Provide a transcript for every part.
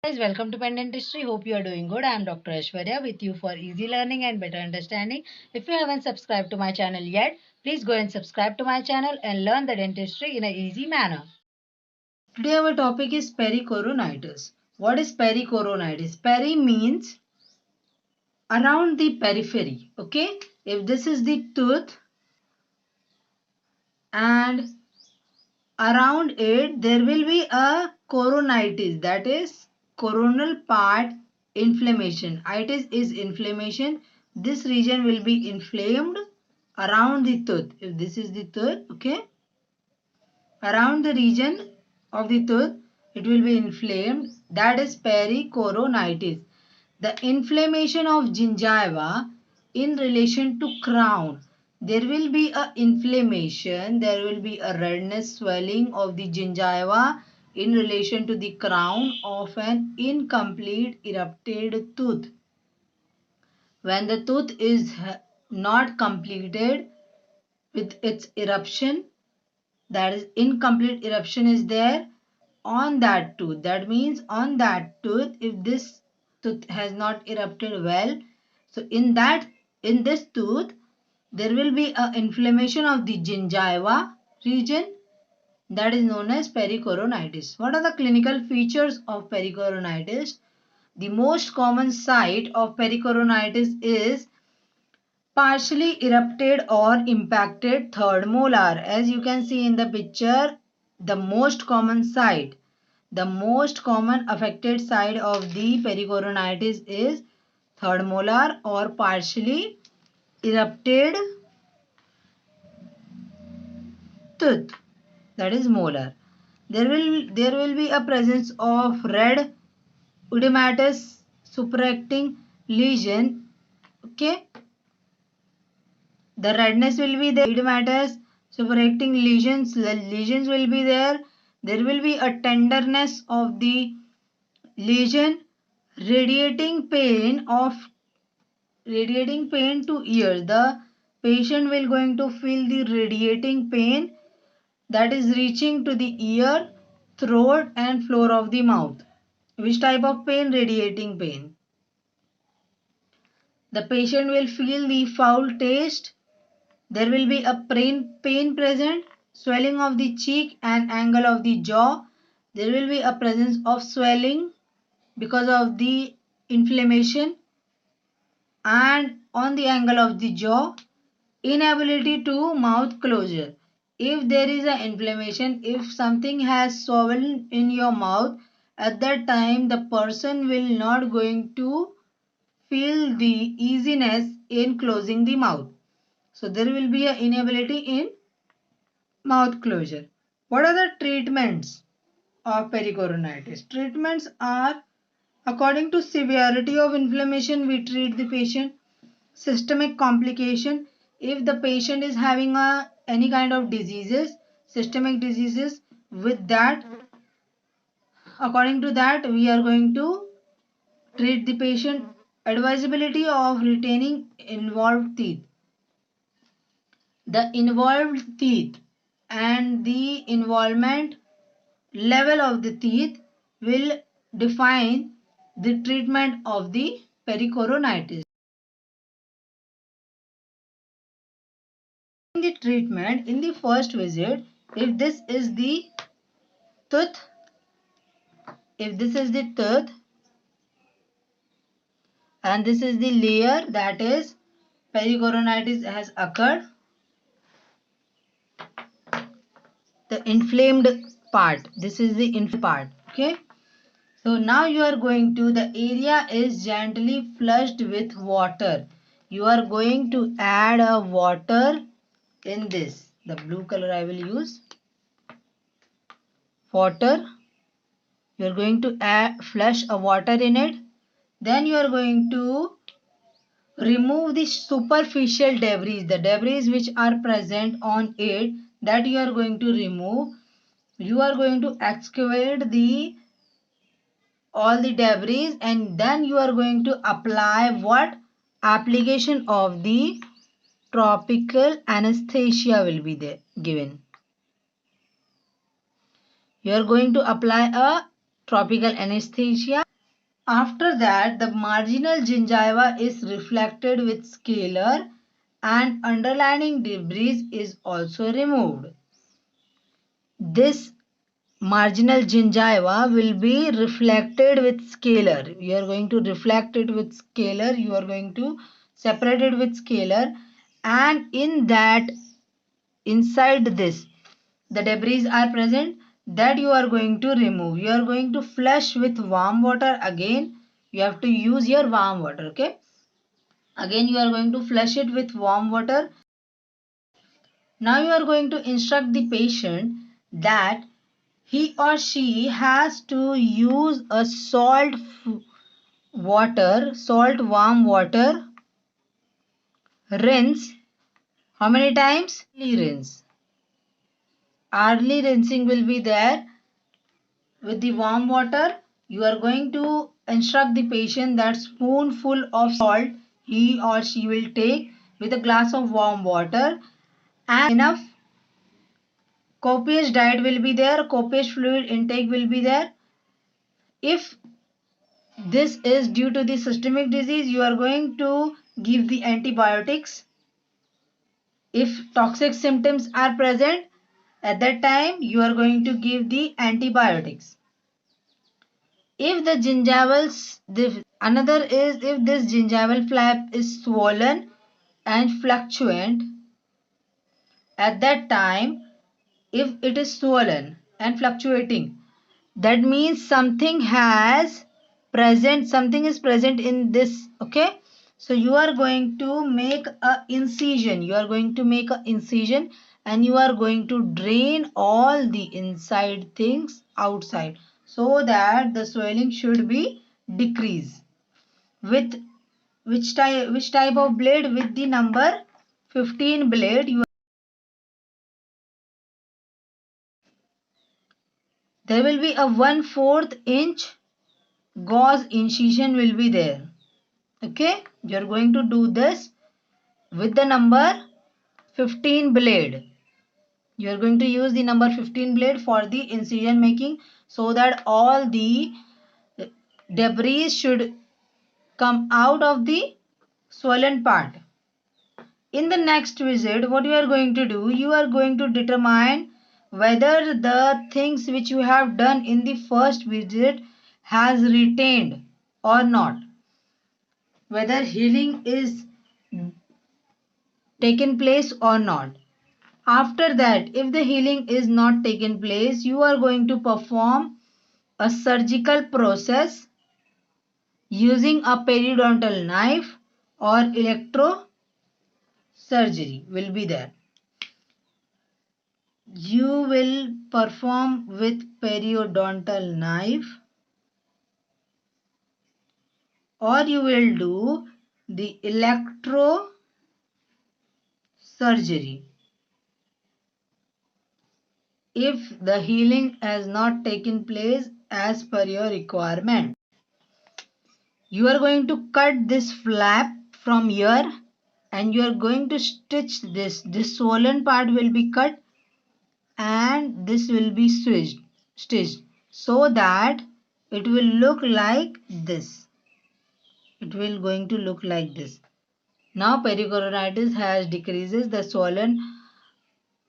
Guys, welcome to Pen Dentistry. Hope you are doing good. I am Dr. Aishwarya with you for easy learning and better understanding. If you haven't subscribed to my channel yet, please go and subscribe to my channel and learn the dentistry in an easy manner. Today our topic is pericoronitis. What is pericoronitis? Peri means around the periphery. Okay, if this is the tooth and around it there will be a coronitis, that is coronal part inflammation. Itis is inflammation. This region will be inflamed around the tooth. If this is the tooth, okay, around the region of the tooth it will be inflamed, that is pericoronitis. The inflammation of gingiva in relation to crown, there will be a inflammation, there will be a redness, swelling of the gingiva in relation to the crown of an incomplete erupted tooth. When the tooth is not completed with its eruption, that is incomplete eruption is there on that tooth. That means on that tooth, if this tooth has not erupted well, so in this tooth there will be a inflammation of the gingiva region, that is known as pericoronitis. What are the clinical features of pericoronitis? The most common site of pericoronitis is partially erupted or impacted third molar. As you can see in the picture, the most common site, the most common affected side of the pericoronitis is third molar or partially erupted tooth, that is molar. There will be a presence of red edematous superacting lesion. Okay, the redness will be there, edematous superacting lesions will be there. There will be a tenderness of the lesion, radiating pain to ear. The patient will going to feel the radiating pain that is reaching to the ear, throat and floor of the mouth. Which type of pain? Radiating pain. The patient will feel the foul taste. There will be a pain present, swelling of the cheek and angle of the jaw. There will be a presence of swelling because of the inflammation and on the angle of the jaw. Inability to mouth closure. If there is an inflammation, if something has swollen in your mouth, at that time the person will not going to feel the easiness in closing the mouth. So there will be an inability in mouth closure. What are the treatments of pericoronitis? Treatments are according to severity of inflammation, we treat the patient. Systemic complication, if the patient is having any kind of diseases, systemic diseases, with that, according to that we are going to treat the patient. Advisability of retaining involved teeth. The involved teeth and the involvement level of the teeth will define the treatment of the pericoronitis. In the treatment, in the first visit, if this is the tooth, if this is the tooth and this is the layer, that is pericoronitis has occurred, the inflamed part, this is the inflamed part. Okay, so now you are going to, the area is gently flushed with water. You are going to add a water in this, the blue color I will use, water. You are going to flush a water in it. Then you are going to remove the superficial debris, the debris which are present on it, that you are going to remove. You are going to excavate the all the debris and then you are going to apply what? Application of the topical anesthesia will be there given. You are going to apply a topical anesthesia After that, the marginal gingiva is reflected with scalar and underlying debris is also removed. This marginal gingiva will be reflected with scalar. You are going to reflect it with scalar. You are going to separate it with scalar, and in that, inside this, the debris are present that you are going to remove. You are going to flush with warm water again. You have to use your warm water. Okay. Again, you are going to flush it with warm water. Now you are going to instruct the patient that he or she has to use a salt warm water, rinse. How many times? Rinse. Early rinsing will be there with the warm water. You are going to instruct the patient that spoonful of salt he or she will take with a glass of warm water, and enough copious diet will be there, copious fluid intake will be there. If this is due to the systemic disease, you are going to give the antibiotics. If toxic symptoms are present, at that time you are going to give the antibiotics. If the another is if this gingival flap is swollen and fluctuant, at that time, if it is swollen and fluctuating, that means something is present in this. Okay, so you are going to make a incision. And you are going to drain all the inside things outside, so that the swelling should be decreased. With which type of blade? With the number 15 blade. There will be a 1/4 inch gauze incision will be there. Okay, you are going to do this with the number 15 blade. You are going to use the number 15 blade for the incision making, so that all the debris should come out of the swollen part. In the next visit, what you are going to do, you are going to determine whether the things which you have done in the first visit has retained or not, whether healing is taken place or not. After that, if the healing is not taken place, you are going to perform a surgical process using a periodontal knife, or electro surgery will be there. You will perform with periodontal knife, or you will do the electro surgery if the healing has not taken place as per your requirement. You are going to cut this flap from here, and you are going to stitch this swollen part will be cut, and this will be stitched, so that it will look like this. It will going to look like this. Now pericoronitis has decreases. The swollen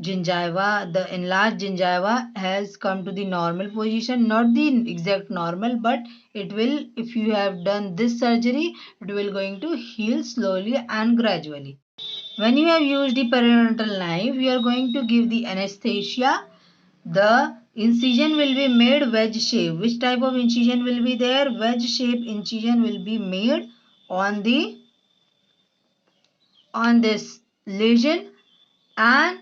gingiva, the enlarged gingiva has come to the normal position, not the exact normal, but it will, if you have done this surgery, it will going to heal slowly and gradually. When you have used the periodontal knife, you are going to give the anesthesia. The incision will be made wedge shape. Which type of incision will be there? Wedge shape incision will be made on this lesion, and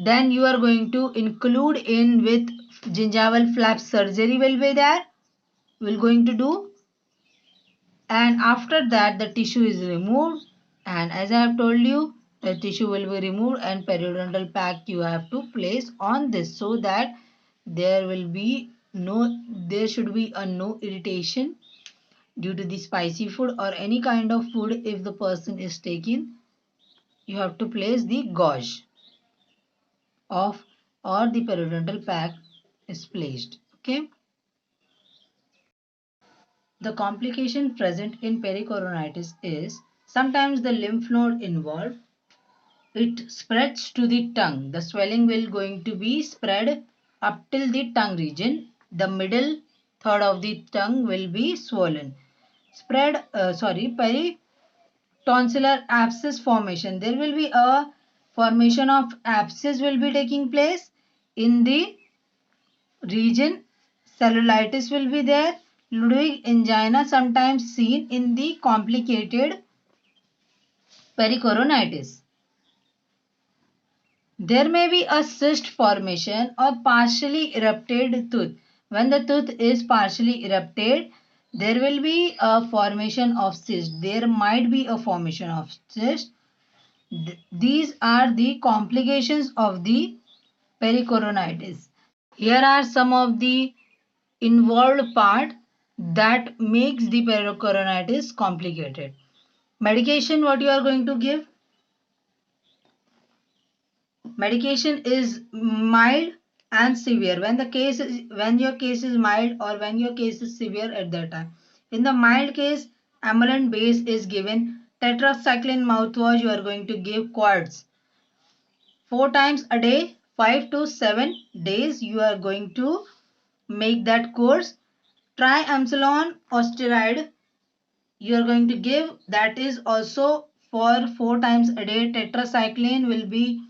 then you are going to include in with gingival flap surgery will be there. We're going to do, and after that the tissue is removed, and as I have told you, the tissue will be removed and periodontal pack you have to place on this, so that there should be a no irritation due to the spicy food or any kind of food. If the person is taking, you have to place the gauze of, or the periodontal pack is placed. Okay, The complication present in pericoronitis is sometimes the lymph node involved. It spreads to the tongue. The swelling will going to be spread up till the tongue region. The middle third of the tongue will be swollen. Tonsillar abscess formation. There will be a formation of abscess will be taking place in the region. Cellulitis will be there. Ludwig angina sometimes seen in the complicated pericoronitis. There may be a cyst formation or partially erupted tooth. When the tooth is partially erupted, there will be a formation of cyst. There might be a formation of cyst. These are the complications of the pericoronitis. Here are some of the involved part that makes the pericoronitis complicated. Medication, what you are going to give? Medication is mild and severe. When your case is mild or when your case is severe at that time. In the mild case, amylin base is given. Tetracycline mouthwash you are going to give quarts 4 times a day, 5 to 7 days you are going to make that course. Triamcinolone or steroid you are going to give, that is also for 4 times a day. Tetracycline will be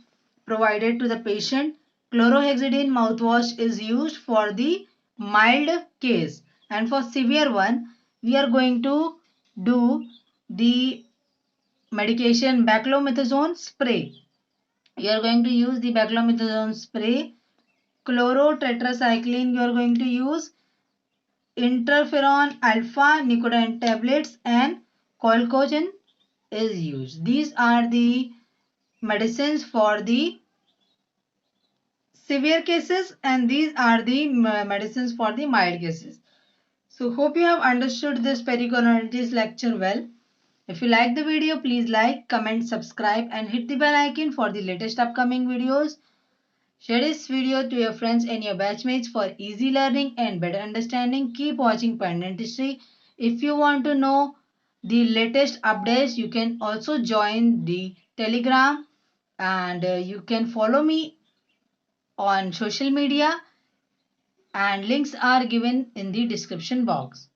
provided to the patient. Chlorhexidine mouthwash is used for the mild case, and for severe one we are going to do the medication beclomethasone spray. You are going to use the beclomethasone spray. Chlorotetracycline you are going to use. Interferon alpha nicotine tablets and colchicine is used. These are the medicines for the severe cases and these are the medicines for the mild cases. So hope you have understood this pericoronitis lecture well. If you like the video, please like, comment, subscribe and hit the bell icon for the latest upcoming videos. Share this video to your friends and your batchmates for easy learning and better understanding. Keep watching Point Dentistry. If you want to know the latest updates, you can also join the Telegram and you can follow me on social media and links are given in the description box.